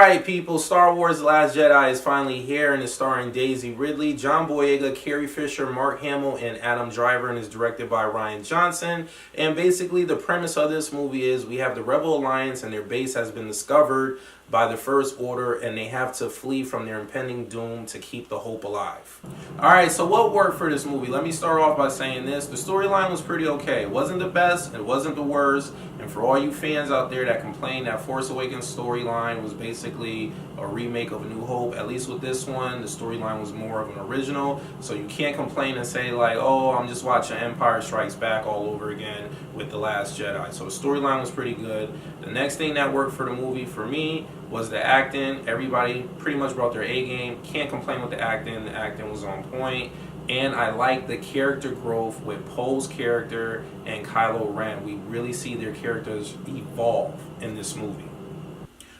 Alright people, Star Wars The Last Jedi is finally here and is starring Daisy Ridley, John Boyega, Carrie Fisher, Mark Hamill, and Adam Driver, and is directed by Rian Johnson. And basically the premise of this movie is we have the Rebel Alliance and their base has been discovered by the First Order, and they have to flee from their impending doom to keep the hope alive. Alright, so what worked for this movie? Let me start off by saying this. The storyline was pretty okay. It wasn't the best, it wasn't the worst, and for all you fans out there that complain that Force Awakens storyline was basically a remake of A New Hope, at least with this one, the storyline was more of an original, so you can't complain and say like, oh, I'm just watching Empire Strikes Back all over again with The Last Jedi. So the storyline was pretty good. The next thing that worked for the movie for me was the acting. Everybody pretty much brought their A game. Can't complain with the acting. The acting was on point. And I like the character growth with Poe's character and Kylo Ren. We really see their characters evolve in this movie.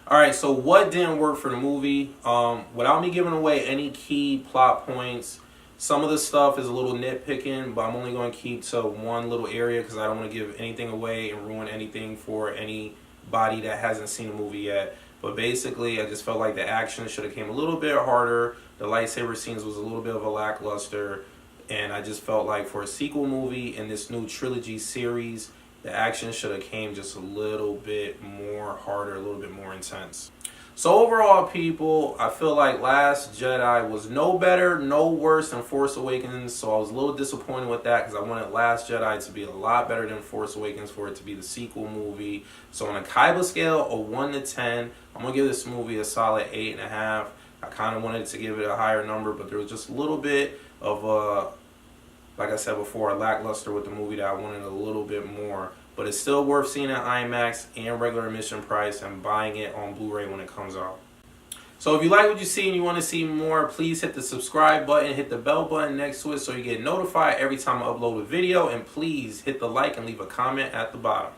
Alright, so what didn't work for the movie? Without me giving away any key plot points, some of the stuff is a little nitpicking, but I'm only going to keep to one little area because I don't want to give anything away and ruin anything for anybody that hasn't seen the movie yet. But basically, I just felt like the action should have came a little bit harder. The lightsaber scenes was a little bit of a lackluster. And I just felt like for a sequel movie in this new trilogy series, the action should have came just a little bit more harder, a little bit more intense. So overall, people, I feel like Last Jedi was no better, no worse than Force Awakens. So I was a little disappointed with that because I wanted Last Jedi to be a lot better than Force Awakens for it to be the sequel movie. So on a Kaiba scale of 1 to 10, I'm going to give this movie a solid 8.5. I kind of wanted to give it a higher number, but there was just a little bit of a, like I said before, a lackluster with the movie that I wanted a little bit more. But it's still worth seeing at IMAX and regular admission price and buying it on Blu-ray when it comes out. So if you like what you see and you want to see more, please hit the subscribe button, hit the bell button next to it so you get notified every time I upload a video, and please hit the like and leave a comment at the bottom.